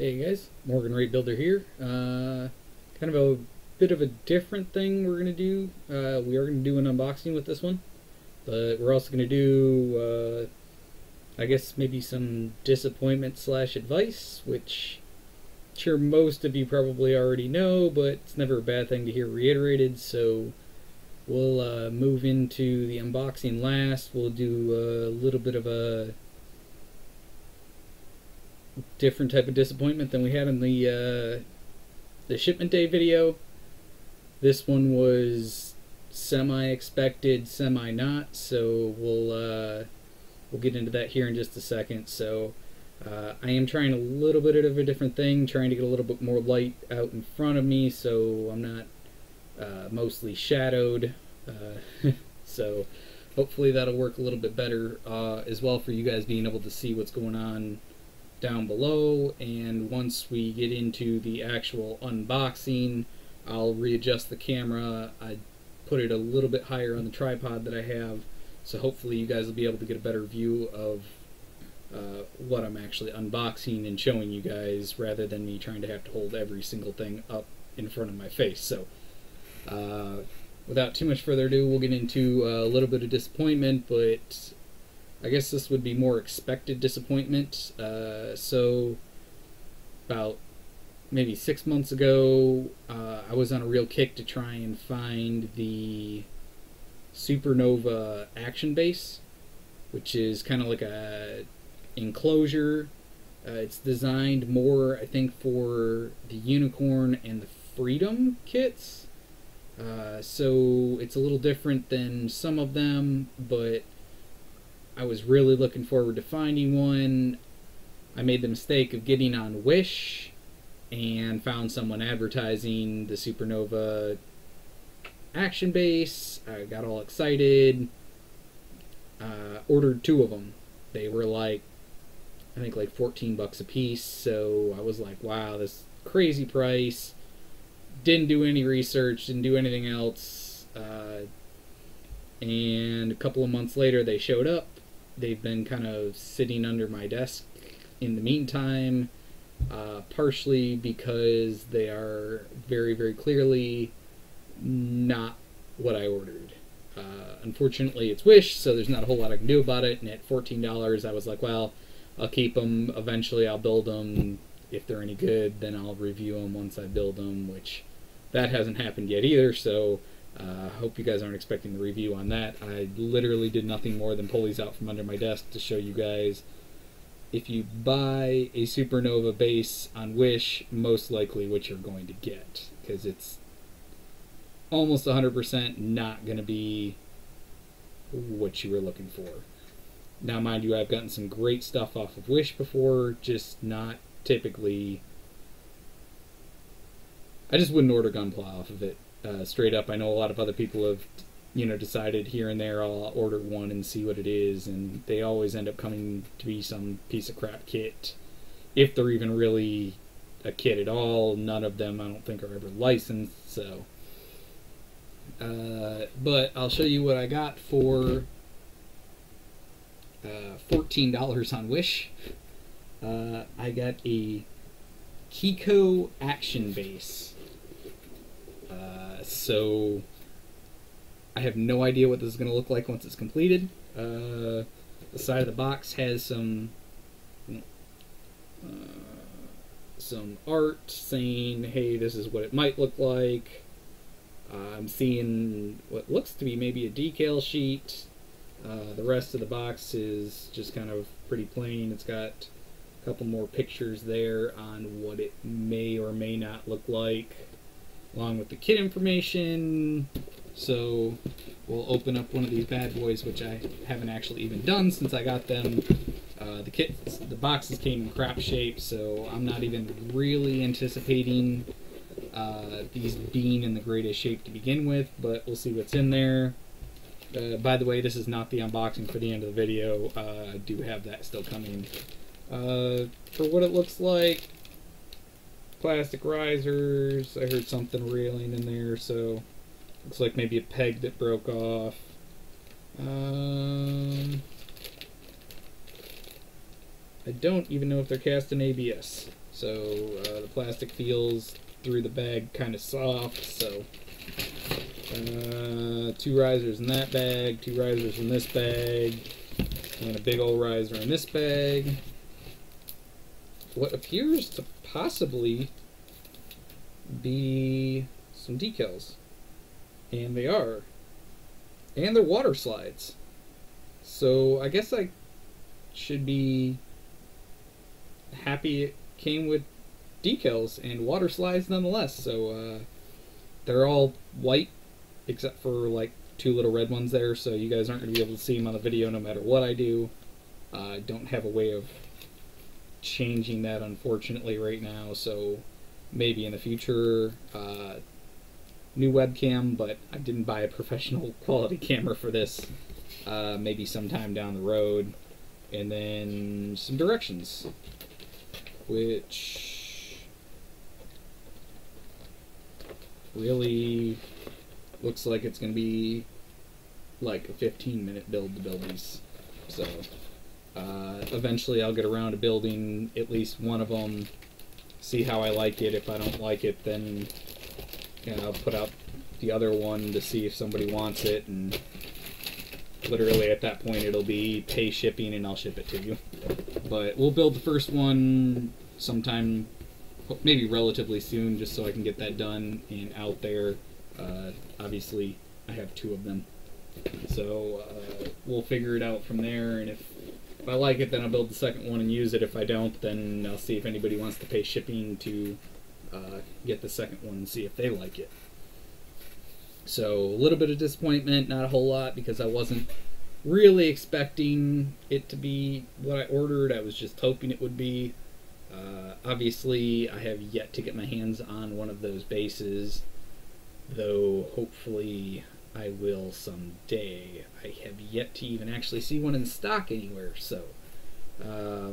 Hey guys, Morgan Rate Builder here. Kind of a bit of a different thing we're going to do. We are going to do an unboxing with this one, but we're also going to do, I guess, maybe some disappointment slash advice, which I'm sure most of you probably already know, but it's never a bad thing to hear reiterated, so we'll move into the unboxing last. We'll do a little bit of a different type of disappointment than we had in the shipment day video. This one was semi-expected, semi-not, so we'll get into that here in just a second. So I am trying a little bit of a different thing, trying to get a little bit more light out in front of me so I'm not mostly shadowed. So hopefully that'll work a little bit better as well for you guys being able to see what's going on down below. And once we get into the actual unboxing, I'll readjust the camera. I put it a little bit higher on the tripod that I have, so hopefully you guys will be able to get a better view of what I'm actually unboxing and showing you guys, rather than me trying to have to hold every single thing up in front of my face. So without too much further ado, we'll get into a little bit of disappointment, but I guess this would be more expected disappointment. So about maybe 6 months ago, I was on a real kick to try and find the Supernova action base, which is kind of like a enclosure. It's designed more, I think, for the Unicorn and the Freedom kits. So it's a little different than some of them, but I was really looking forward to finding one. I made the mistake of getting on Wish and found someone advertising the Supernova action base. I got all excited. Ordered 2 of them. They were like, I think like 14 bucks a piece. So I was like, wow, this crazy price. Didn't do any research, didn't do anything else. And a couple of months later they showed up. They've been kind of sitting under my desk in the meantime, partially because they are very, very clearly not what I ordered. Unfortunately, it's Wish, so there's not a whole lot I can do about it, and at $14, I was like, well, I'll keep them. Eventually, I'll build them. If they're any good, then I'll review them once I build them, which that hasn't happened yet either, so hope you guys aren't expecting the review on that. I literally did nothing more than pull these out from under my desk to show you guys. If you buy a Supernova base on Wish, most likely what you're going to get, because it's almost 100% not going to be what you were looking for. Now, mind you, I've gotten some great stuff off of Wish before, just not typically. I just wouldn't order Gunpla off of it. Straight up. I know a lot of other people have, decided here and there, I'll order one and see what it is, and they always end up coming to be some piece of crap kit, if they're even really a kit at all. None of them, I don't think, are ever licensed. So but I'll show you what I got for $14 on Wish. I got a Kiko action base. So I have no idea what this is going to look like once it's completed. The side of the box has some art saying, hey, this is what it might look like. I'm seeing what looks to be maybe a decal sheet. The rest of the box is just kind of pretty plain. It's got a couple more pictures there on what it may or may not look like, along with the kit information. So we'll open up one of these bad boys, which I haven't actually even done since I got them. The boxes came in crap shape, so I'm not even really anticipating these being in the greatest shape to begin with, but we'll see what's in there. By the way, this is not the unboxing for the end of the video. I do have that still coming. For what it looks like, plastic risers. I heard something railing in there, so looks like maybe a peg that broke off. I don't even know if they're cast in ABS. So the plastic feels through the bag kind of soft, so 2 risers in that bag, 2 risers in this bag, and a big old riser in this bag. What appears to possibly be some decals. And they are. And they're water slides. So I guess I should be happy it came with decals and water slides nonetheless. So they're all white except for like 2 little red ones there, so you guys aren't going to be able to see them on the video no matter what I do. I don't have a way of changing that unfortunately right now, so maybe in the future new webcam, but I didn't buy a professional quality camera for this. Maybe sometime down the road. And then some directions, which really looks like it's going to be like a 15-minute build to build these. So eventually I'll get around to building at least one of them, see how I like it. If I don't like it, then I'll put out the other one to see if somebody wants it, and literally at that point it'll be pay shipping and I'll ship it to you. But we'll build the first one sometime, maybe relatively soon, just so I can get that done and out there. Obviously I have 2 of them, so we'll figure it out from there, and if I like it, then I'll build the second one and use it. If I don't, then I'll see if anybody wants to pay shipping to get the second one and see if they like it. So a little bit of disappointment, not a whole lot, because I wasn't really expecting it to be what I ordered. I was just hoping it would be. Obviously I have yet to get my hands on one of those bases, though hopefully I will someday. I have yet to even actually see one in stock anywhere, so I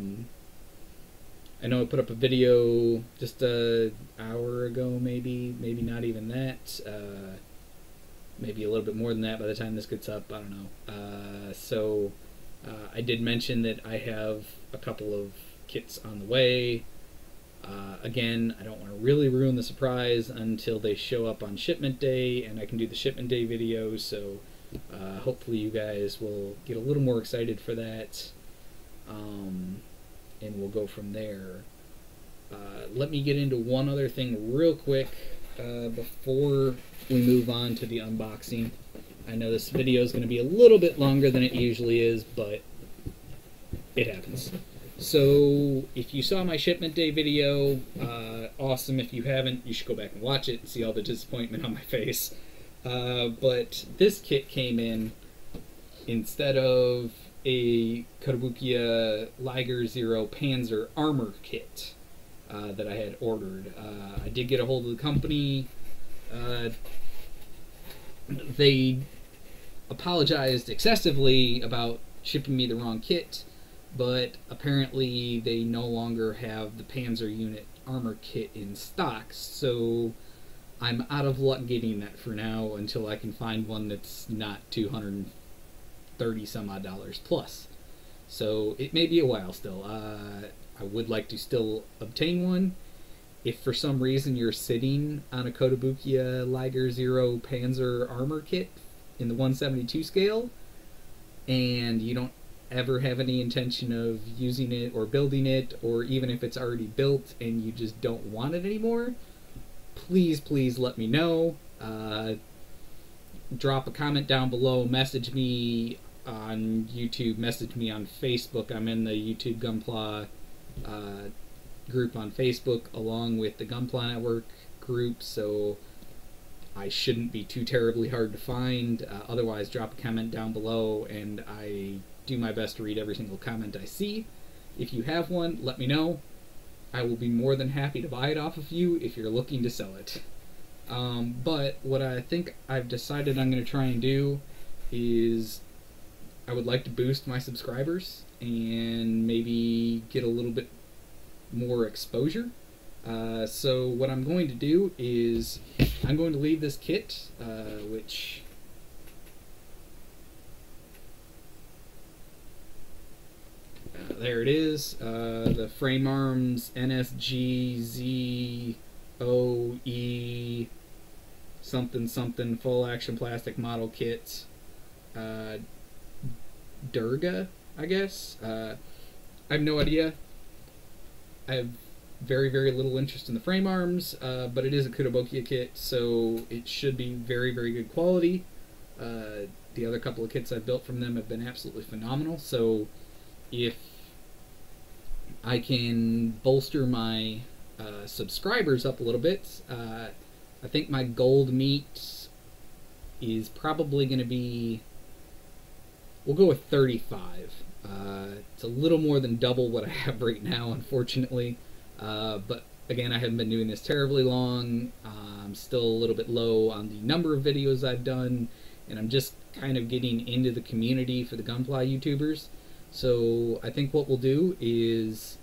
know I put up a video just an hour ago, maybe not even that, maybe a little bit more than that by the time this gets up, I don't know. So I did mention that I have a couple of kits on the way. Again, I don't want to really ruin the surprise until they show up on shipment day and I can do the shipment day video, so hopefully you guys will get a little more excited for that, and we'll go from there. Let me get into one other thing real quick before we move on to the unboxing. I know this video is going to be a little bit longer than it usually is, but it happens. So if you saw my shipment day video, awesome. If you haven't, you should go back and watch it and see all the disappointment on my face. But this kit came in instead of a Kotobukiya Liger Zero Panzer armor kit that I had ordered. I did get a hold of the company. They apologized excessively about shipping me the wrong kit, but apparently they no longer have the Panzer unit armor kit in stock, so I'm out of luck getting that for now until I can find one that's not $230 some odd plus. So it may be a while still. I would like to still obtain one. If for some reason you're sitting on a Kotobukiya Liger Zero Panzer armor kit in the 172 scale and you don't ever have any intention of using it or building it, or even if it's already built and you just don't want it anymore, please let me know. Drop a comment down below, message me on YouTube, message me on Facebook. I'm in the YouTube Gunpla group on Facebook along with the Gunpla Network group, so I shouldn't be too terribly hard to find. Otherwise, drop a comment down below and I do my best to read every single comment I see. If you have one, let me know. I will be more than happy to buy it off of you if you're looking to sell it. But what I think I've decided I'm going to try and do is I would like to boost my subscribers and maybe get a little bit more exposure. So what I'm going to do is I'm going to leave this kit, which There it is. The frame arms NSGZOE something something full action plastic model kit. Durga, I guess. I have no idea. I have very, very little interest in the frame arms, but it is a Kudobokia kit, so it should be very, very good quality. The other couple of kits I've built from them have been absolutely phenomenal, so if I can bolster my subscribers up a little bit, I think my gold meat is probably going to be, we'll go with 35. It's a little more than double what I have right now, unfortunately. But again, I haven't been doing this terribly long. I'm still a little bit low on the number of videos I've done, and I'm just kind of getting into the community for the Gunpla YouTubers. So I think what we'll do is,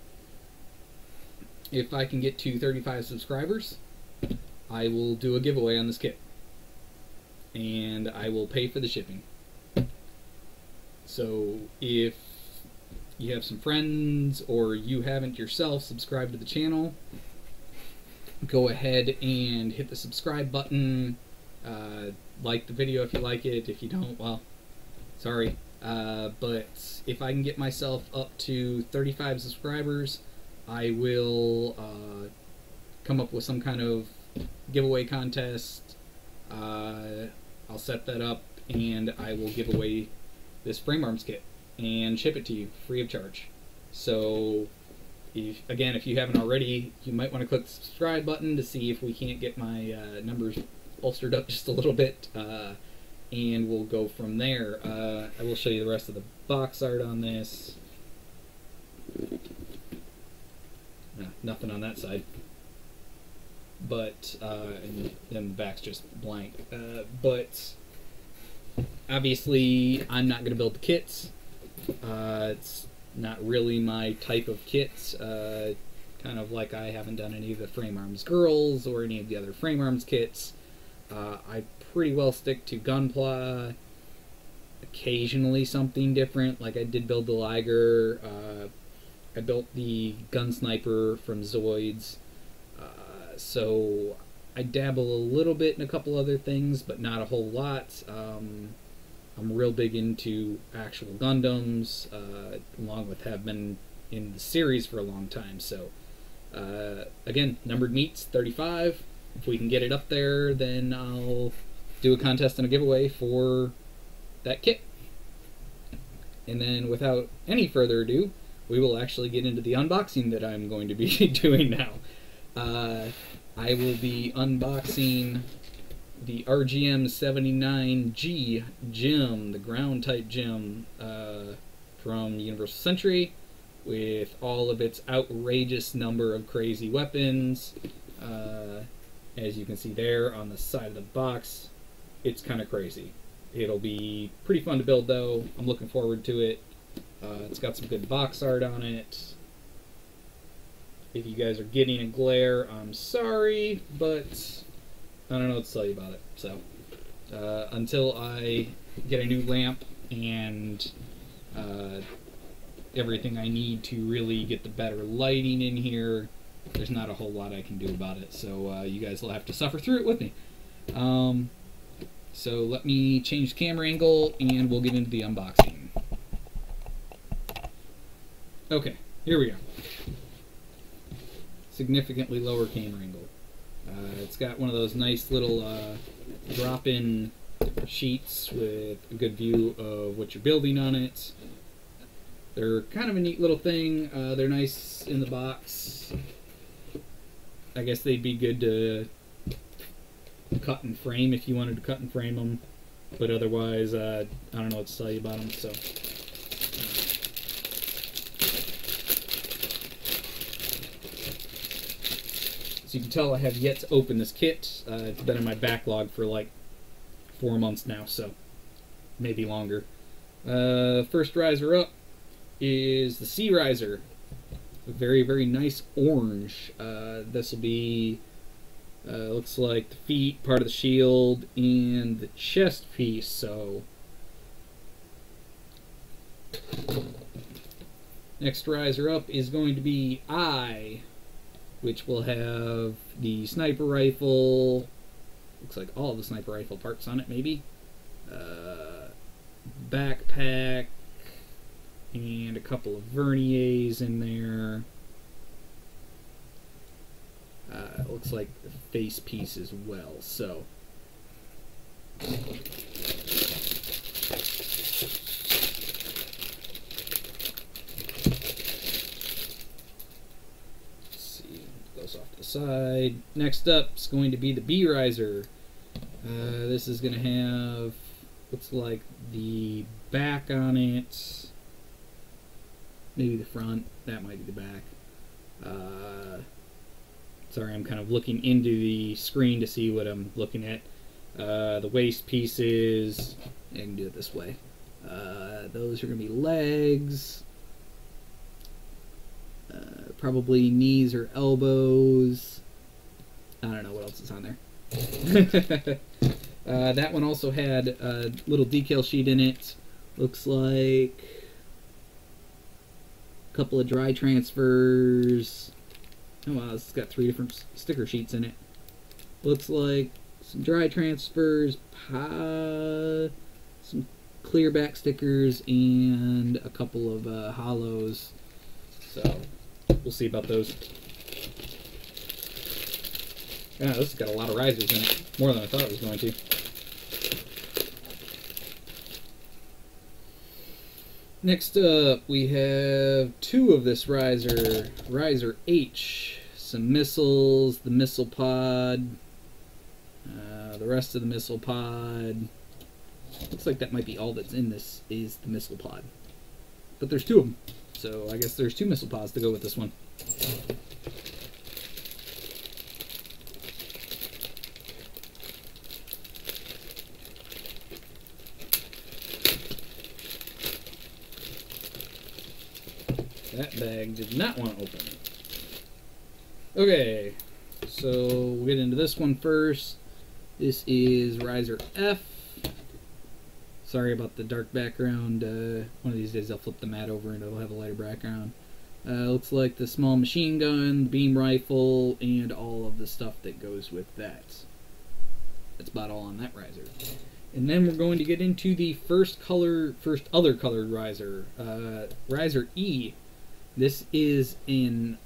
if I can get to 35 subscribers, I will do a giveaway on this kit. And I will pay for the shipping. So if you have some friends or you haven't yourself subscribed to the channel, go ahead and hit the subscribe button. Like the video if you like it. If you don't, well, sorry. But if I can get myself up to 35 subscribers, I will come up with some kind of giveaway contest. I'll set that up and I will give away this frame arms kit and ship it to you free of charge. So if you haven't already, you might want to click the subscribe button to see if we can't get my numbers bolstered up just a little bit, and we'll go from there. I will show you the rest of the box art on this. Nothing on that side, but and then the back's just blank. But obviously I'm not going to build the kits. It's not really my type of kits, kind of like I haven't done any of the Frame Arms Girls or any of the other Frame Arms kits. I pretty well stick to Gunpla, occasionally something different, like I did build the Liger, I built the Gun Sniper from Zoids, so I dabble a little bit in a couple other things, but not a whole lot. I'm real big into actual Gundams, along with have been in the series for a long time. So, again, numbered meats, 35. If we can get it up there, then I'll do a contest and a giveaway for that kit. And then, without any further ado, we will actually get into the unboxing that I'm going to be doing now. I will be unboxing the RGM 79G gem, the ground type gem from Universal Century, with all of its outrageous number of crazy weapons. As you can see there on the side of the box, it's kind of crazy. It'll be pretty fun to build though. I'm looking forward to it. It's got some good box art on it. If you guys are getting a glare, I'm sorry, but I don't know what to tell you about it. So, until I get a new lamp and everything I need to really get the better lighting in here, there's not a whole lot I can do about it. So, you guys will have to suffer through it with me. So, let me change the camera angle and we'll get into the unboxing. Okay, here we go. Significantly lower camera angle. It's got one of those nice little drop-in sheets with a good view of what you're building on it. They're kind of a neat little thing. They're nice in the box. I guess they'd be good to cut and frame if you wanted to cut and frame them. But otherwise, I don't know what to tell you about them. So. So you can tell I have yet to open this kit. It's been in my backlog for like 4 months now, so maybe longer. First riser up is the Sea Riser. A very, very nice orange. This will be, looks like the feet, part of the shield, and the chest piece, so Next riser up is going to be I, which will have the sniper rifle. Looks like all the sniper rifle parts on it, maybe. Backpack, and a couple of verniers in there. It looks like the face piece as well. So, let's see, goes off to the side. Next up is going to be the B riser. This is going to have, looks like the back on it. Maybe the front. That might be the back. Sorry, I'm kind of looking into the screen to see what I'm looking at. The waist pieces. I can do it this way. Those are going to be legs. Probably knees or elbows. I don't know what else is on there. That one also had a little decal sheet in it. Looks like a couple of dry transfers. Oh wow, it's got 3 different sticker sheets in it. Looks like some dry transfers, some clear back stickers, and a couple of hollows. So we'll see about those. Yeah, this has got a lot of risers in it. More than I thought it was going to. Next up, we have 2 of this riser. Riser H. Some missiles, the missile pod, the rest of the missile pod. Looks like that might be all that's in this is the missile pod. But there's 2 of them. So I guess there's 2 missile pods to go with this one. That bag did not want to open. Okay, so we'll get into this one first. This is riser F. Sorry about the dark background. One of these days I'll flip the mat over and it'll have a lighter background. Looks like the small machine gun, beam rifle, and all of the stuff that goes with that. That's about all on that riser. And then we're going to get into the first other colored riser, riser E. This is in,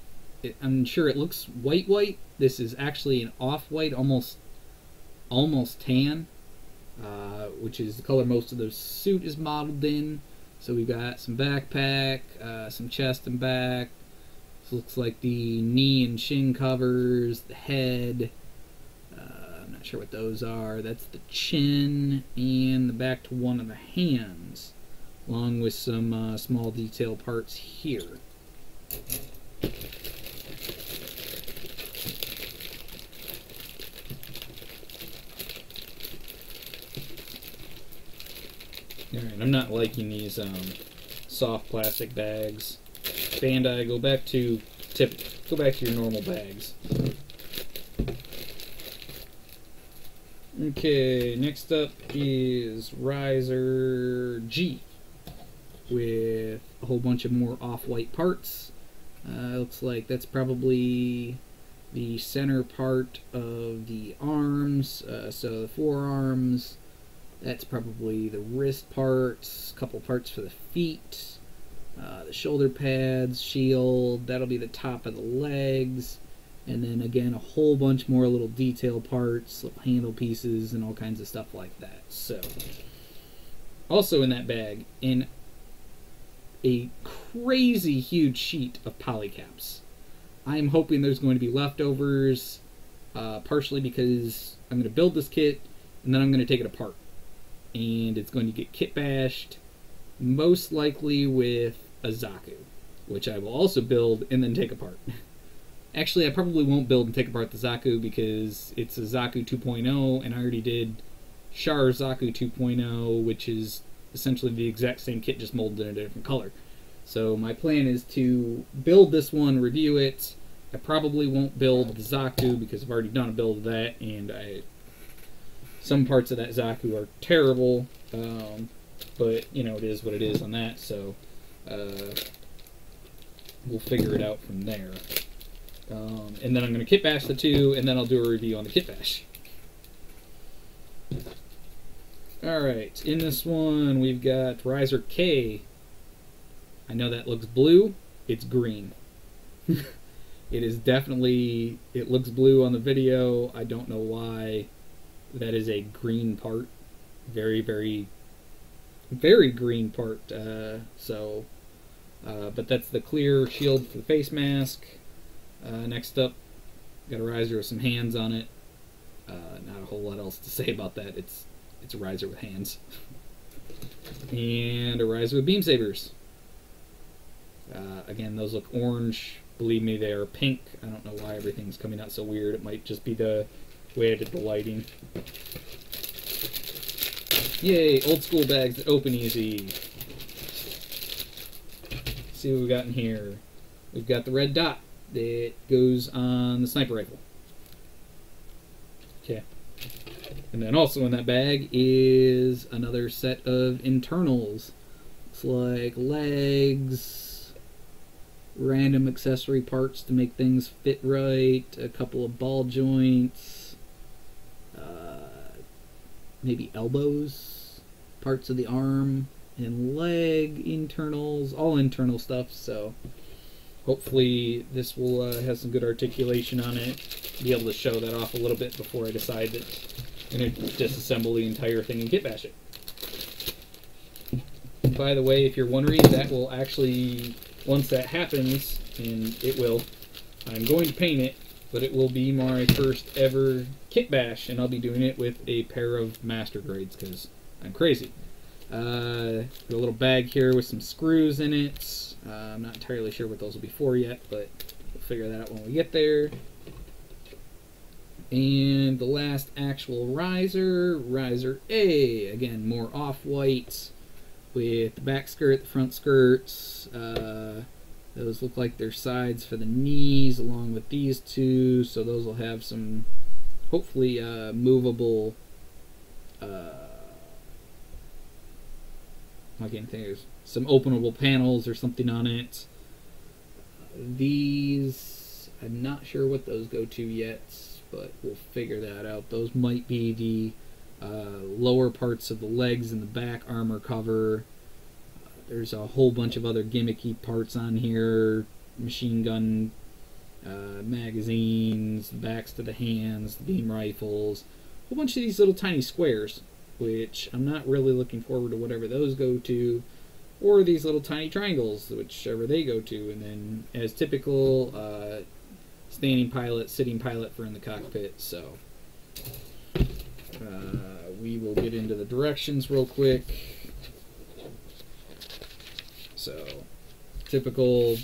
I'm sure it looks white. This is actually an off-white, almost tan, which is the color most of the suit is modeled in. So we've got some backpack, some chest and back. This looks like the knee and shin covers, the head. I'm not sure what those are. That's the chin and the back to one of the hands, along with some small detail parts here. Alright, I'm not liking these soft plastic bags. Bandai, go back to your normal bags. Okay, next up is riser G with a whole bunch of more off-white parts. Looks like that's probably the center part of the arms, so the forearms. That's probably the wrist parts, a couple parts for the feet, the shoulder pads, shield. That'll be the top of the legs, and then again a whole bunch more little detail parts, little handle pieces, and all kinds of stuff like that. So, also in that bag, in a crazy huge sheet of polycaps. I'm hoping there's going to be leftovers, partially because I'm going to build this kit and then I'm going to take it apart. And it's going to get kit bashed, most likely with a Zaku, which I will also build and then take apart. Actually, I probably won't build and take apart the Zaku because it's a Zaku 2.0 and I already did Char Zaku 2.0, which is essentially the exact same kit, just molded in a different color. So my plan is to build this one, review it. I probably won't build the Zaku because I've already done a build of that, and some parts of that Zaku are terrible, but you know, it is what it is on that. So we'll figure it out from there. And then I'm going to kit bash the two, and then I'll do a review on the kit bash. Alright, in this one we've got Riser K. I know that looks blue, it's green. It is definitely, it looks blue on the video, I don't know why. That is a green part. Very, very, very green part. But that's the clear shield for the face mask. Next up, got a riser with some hands on it. Not a whole lot else to say about that. It's a riser with hands. And a riser with beam sabers. Again, those look orange. Believe me, they are pink. I don't know why everything's coming out so weird. It might just be the way I did the lighting. Yay, old school bags that open easy. Let's see what we got in here. We've got the red dot that goes on the sniper rifle. Okay. And then also in that bag is another set of internals. Looks like legs, random accessory parts to make things fit right, a couple of ball joints, maybe elbows, parts of the arm, and leg internals, all internal stuff, so hopefully this will have some good articulation on it, be able to show that off a little bit before I decide that I'm going to disassemble the entire thing and kit bash it. By the way, if you're wondering, that will actually, once that happens, and it will, I'm going to paint it, but it will be my first ever kit bash, and I'll be doing it with a pair of master grades, because I'm crazy. Got a little bag here with some screws in it. I'm not entirely sure what those will be for yet, but we'll figure that out when we get there. And the last actual riser, Riser A. Again, more off-white with the back skirt, the front skirts. Those look like they're sides for the knees along with these two, so those will have some hopefully movable I can't think, there's some openable panels or something on it. These, I'm not sure what those go to yet, but we'll figure that out. Those might be the lower parts of the legs and the back armor cover. There's a whole bunch of other gimmicky parts on here. Machine gun magazines, the backs to the hands, the beam rifles. A whole bunch of these little tiny squares, which I'm not really looking forward to whatever those go to. Or these little tiny triangles, whichever they go to. And then, as typical, standing pilot, sitting pilot for in the cockpit. So, we will get into the directions real quick. So, typical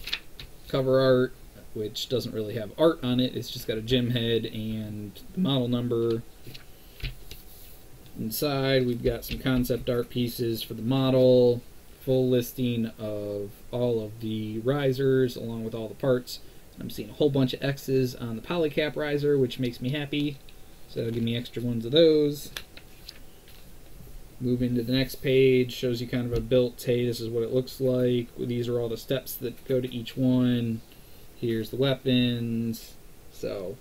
cover art, which doesn't really have art on it. It's just got a gem head and the model number. Inside, we've got some concept art pieces for the model, full listing of all of the risers along with all the parts. I'm seeing a whole bunch of X's on the polycap riser, which makes me happy. So it'll give me extra ones of those. Move into the next page, shows you kind of a built, hey, this is what it looks like. These are all the steps that go to each one. Here's the weapons. So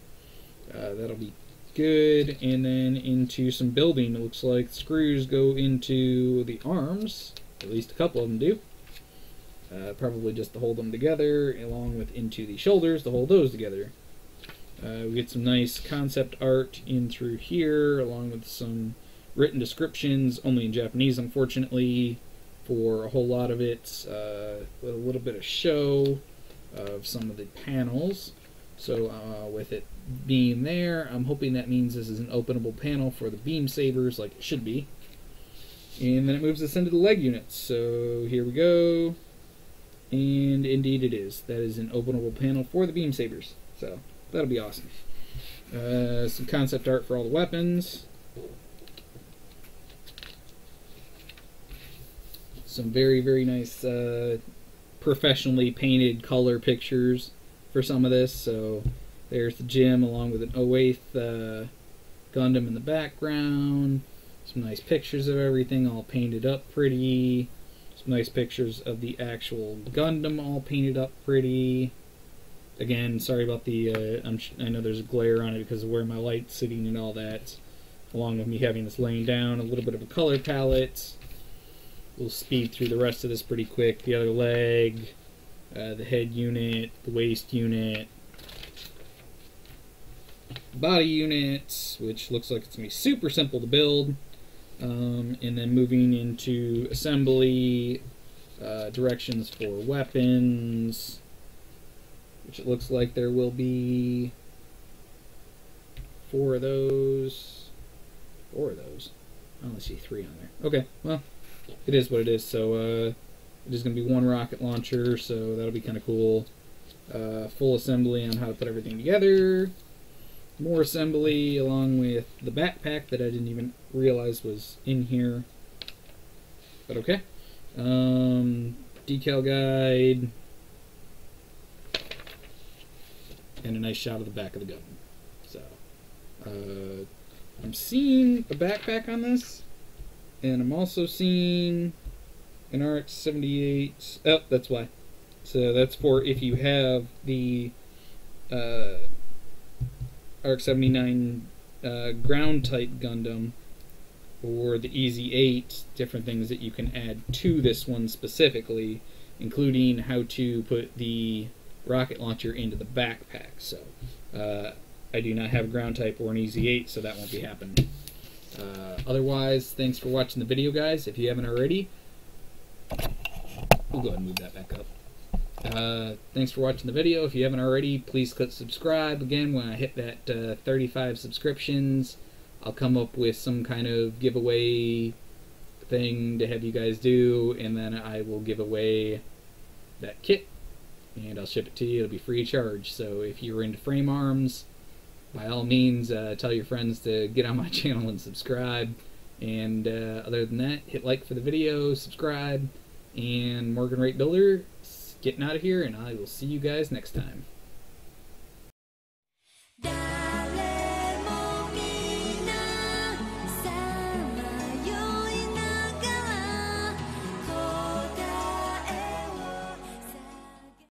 that'll be good. And then into some building. It looks like screws go into the arms. At least a couple of them do. Probably just to hold them together, along with into the shoulders to hold those together. We get some nice concept art in through here, along with some written descriptions, only in Japanese, unfortunately, for a whole lot of it, with a little bit of show of some of the panels. So with it being there, I'm hoping that means this is an openable panel for the beam sabers, like it should be. And then it moves us into the leg units. So here we go. And indeed it is. That is an openable panel for the beam sabers. So that'll be awesome. Some concept art for all the weapons. Some very, very nice professionally painted color pictures for some of this. So there's the gym along with an 08th Gundam in the background. Some nice pictures of everything all painted up pretty. Some nice pictures of the actual Gundam all painted up pretty. Again, sorry about the, I know there's a glare on it because of where my light's sitting and all that. Along with me having this laying down, a little bit of a color palette. We'll speed through the rest of this pretty quick. The other leg, the head unit, the waist unit, body unit, which looks like it's going to be super simple to build. And then moving into assembly, directions for weapons, which it looks like there will be 4 of those. 4 of those. I only see 3 on there. Okay, well, it is what it is. So it is going to be 1 rocket launcher, so that'll be kind of cool. Full assembly on how to put everything together. More assembly along with the backpack that I didn't even realize was in here. But okay. Decal guide. And a nice shot of the back of the gun. So, I'm seeing a backpack on this. And I'm also seeing an RX-78. Oh, that's why. So that's for if you have the RX-79 ground type Gundam or the Easy 8, different things that you can add to this one specifically, including how to put the rocket launcher into the backpack. So I do not have a ground type or an Easy 8, so that won't be happening. Otherwise, thanks for watching the video, guys. If you haven't already, we'll go ahead and move that back up. Thanks for watching the video. If you haven't already, please click subscribe. Again, when I hit that 35 subscriptions, I'll come up with some kind of giveaway thing to have you guys do, and then I will give away that kit, and I'll ship it to you. It'll be free of charge. So if you're into frame arms, by all means, tell your friends to get on my channel and subscribe. And other than that, hit like for the video, subscribe, and Morgan Rate Builder getting out of here, and I will see you guys next time.